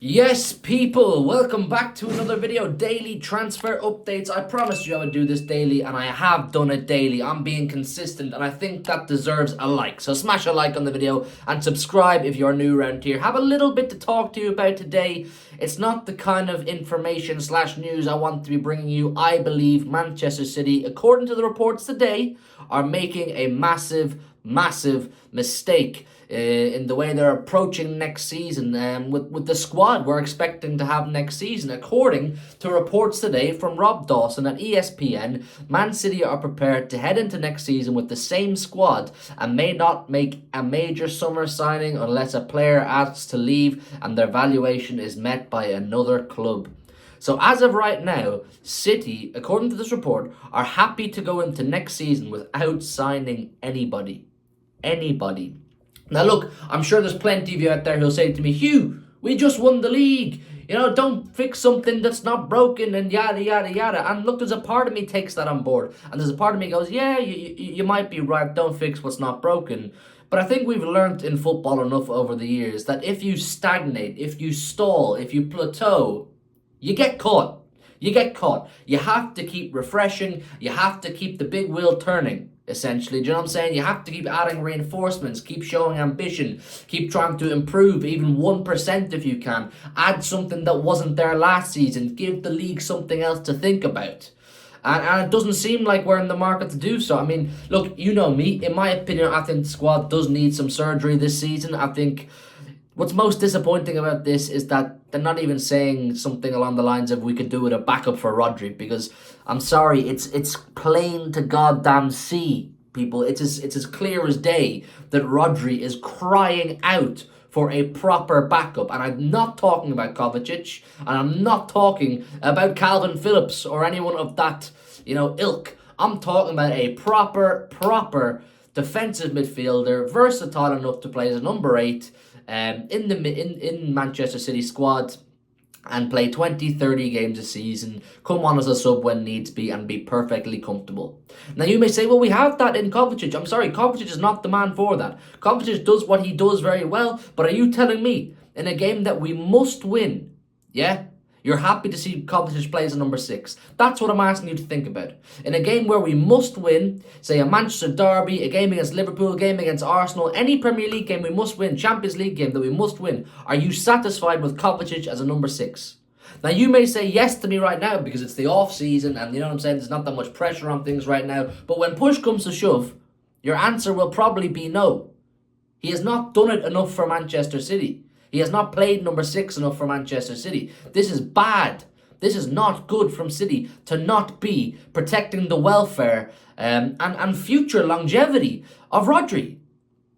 Yes, people, welcome back to another video, daily transfer updates. I promised you I would do this daily, and I have done it daily. I'm being consistent, and I think that deserves a like. So smash a like on the video and subscribe if you're new around here. Have a little bit to talk to you about today. It's not the kind of information slash news I want to be bringing you. I believe Manchester City, according to the reports today, are making a massive mistake in the way they're approaching next season with the squad we're expecting to have next season. According to reports today from Rob Dawson at ESPN, Man City are prepared to head into next season with the same squad and may not make a major summer signing unless a player asks to leave and their valuation is met by another club. So as of right now, City, according to this report, are happy to go into next season without signing anybody. Now look, I'm sure there's plenty of you out there who'll say to me, Hugh, we just won the league. You know, don't fix something that's not broken and yada, yada, yada. And look, there's a part of me takes that on board. And there's a part of me goes, yeah, you might be right, don't fix what's not broken. But I think we've learnt in football enough over the years that if you stagnate, if you stall, if you plateau, you get caught. You get caught. You have to keep refreshing. You have to keep the big wheel turning, essentially. Do you know what I'm saying? You have to keep adding reinforcements, keep showing ambition, keep trying to improve even 1% if you can. Add something that wasn't there last season. Give the league something else to think about. And it doesn't seem like we're in the market to do so. I mean, look, you know me. In my opinion, I think the squad does need some surgery this season. I think what's most disappointing about this is that they're not even saying something along the lines of we could do with a backup for Rodri, because I'm sorry, it's plain to goddamn see, people. It's as clear as day that Rodri is crying out for a proper backup. And I'm not talking about Kovacic, and I'm not talking about Calvin Phillips or anyone of that, ilk. I'm talking about a proper defensive midfielder, versatile enough to play as a number 8 in Manchester City squad and play 20, 30 games a season, come on as a sub when needs be, and be perfectly comfortable. Now you may say, well, we have that in Kovacic. I'm sorry, Kovacic is not the man for that. Kovacic does what he does very well, but are you telling me in a game that we must win, yeah, you're happy to see Kovacic play as a number 6? That's what I'm asking you to think about. In a game where we must win, say a Manchester derby, a game against Liverpool, a game against Arsenal, any Premier League game we must win, Champions League game that we must win, are you satisfied with Kovacic as a number 6? Now you may say yes to me right now because it's the off season and you know what I'm saying, there's not that much pressure on things right now, but when push comes to shove, your answer will probably be no. He has not done it enough for Manchester City. He has not played number 6 enough for Manchester City. This is bad. This is not good from City to not be protecting the welfare and future longevity of Rodri.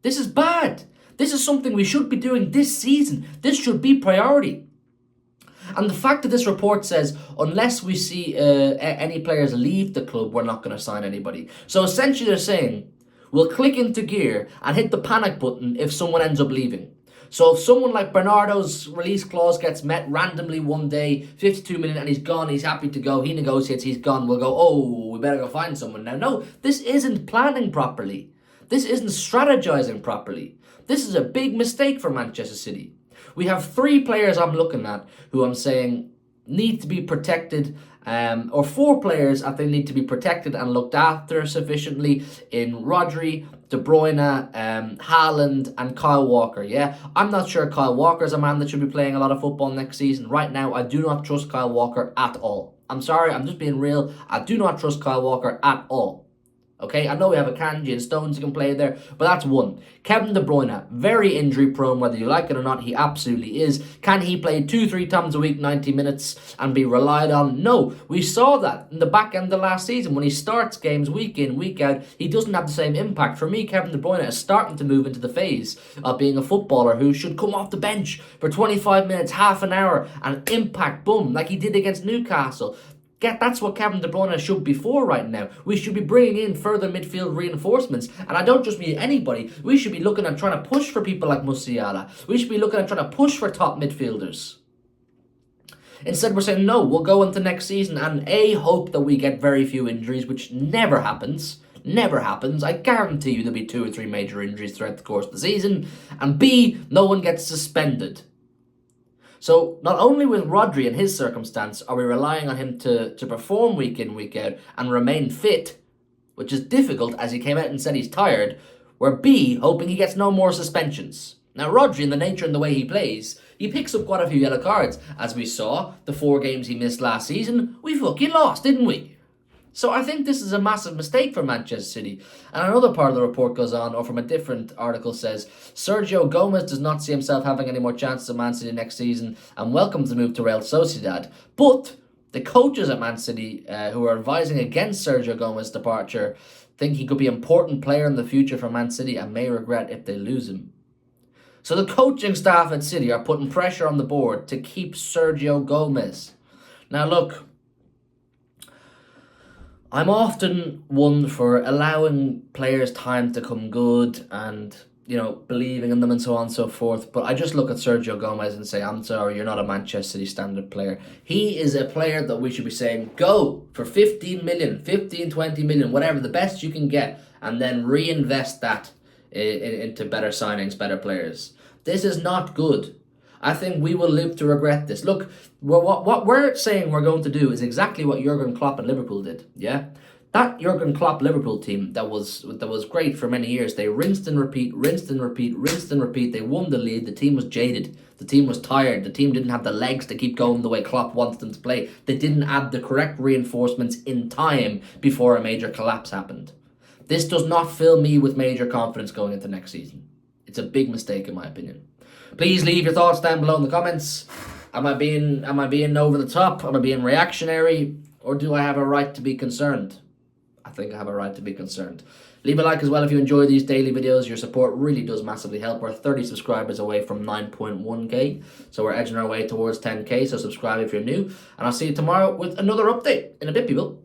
This is bad. This is something we should be doing this season. This should be priority. And the fact that this report says, unless we see any players leave the club, we're not going to sign anybody. So essentially they're saying, we'll click into gear and hit the panic button if someone ends up leaving. So if someone like Bernardo's release clause gets met randomly one day, 52 million, and he's gone, he's happy to go, he negotiates, he's gone, we'll go, oh, we better go find someone now. No, this isn't planning properly. This isn't strategizing properly. This is a big mistake for Manchester City. We have 3 players I'm looking at who I'm saying need to be protected, or 4 players I think need to be protected and looked after sufficiently in Rodri, De Bruyne, Haaland and Kyle Walker, yeah? I'm not sure Kyle Walker is a man that should be playing a lot of football next season. Right now, I do not trust Kyle Walker at all. I'm sorry, I'm just being real. I do not trust Kyle Walker at all. Okay, I know we have a Kanji and Stones who can play there, but that's one. Kevin De Bruyne, very injury prone, whether you like it or not, he absolutely is. Can he play 2-3 times a week, 90 minutes, and be relied on? No. We saw that in the back end of last season. When he starts games week in, week out, he doesn't have the same impact. For me, Kevin De Bruyne is starting to move into the phase of being a footballer who should come off the bench for 25 minutes, half an hour, and impact, boom, like he did against Newcastle. That's what Kevin De Bruyne should be for right now. We should be bringing in further midfield reinforcements. And I don't just mean anybody. We should be looking at trying to push for people like Musiala. We should be looking at trying to push for top midfielders. Instead, we're saying, no, we'll go into next season and A, hope that we get very few injuries, which never happens. Never happens. I guarantee you there'll be 2 or 3 major injuries throughout the course of the season. And B, no one gets suspended. So not only with Rodri in his circumstance are we relying on him to perform week in, week out and remain fit, which is difficult as he came out and said he's tired, we're B, hoping he gets no more suspensions. Now Rodri, in the nature and the way he plays, he picks up quite a few yellow cards. As we saw, the 4 games he missed last season, we fucking lost, didn't we? So I think this is a massive mistake for Manchester City. And another part of the report goes on, or from a different article says, Sergio Gomez does not see himself having any more chances at Man City next season and welcomes the move to Real Sociedad. But the coaches at Man City, who are advising against Sergio Gomez's departure, think he could be an important player in the future for Man City and may regret if they lose him. So the coaching staff at City are putting pressure on the board to keep Sergio Gomez. Now look, I'm often one for allowing players time to come good and, you know, believing in them and so on and so forth. But I just look at Sergio Gomez and say, I'm sorry, you're not a Manchester City standard player. He is a player that we should be saying, go for 15 million, 15, 20 million, whatever, the best you can get, and then reinvest that into better signings, better players. This is not good. I think we will live to regret this. Look, what we're saying we're going to do is exactly what Jurgen Klopp and Liverpool did. Yeah, that Jurgen Klopp Liverpool team that was great for many years. They rinsed and repeat, rinsed and repeat, rinsed and repeat. They won the league. The team was jaded. The team was tired. The team didn't have the legs to keep going the way Klopp wants them to play. They didn't add the correct reinforcements in time before a major collapse happened. This does not fill me with major confidence going into next season. It's a big mistake in my opinion. Please leave your thoughts down below in the comments. Am I being over the top? Am I being reactionary? Or do I have a right to be concerned? I think I have a right to be concerned. Leave a like as well if you enjoy these daily videos. Your support really does massively help. We're 30 subscribers away from 9.1k. So we're edging our way towards 10k. So subscribe if you're new. And I'll see you tomorrow with another update. In a bit, people.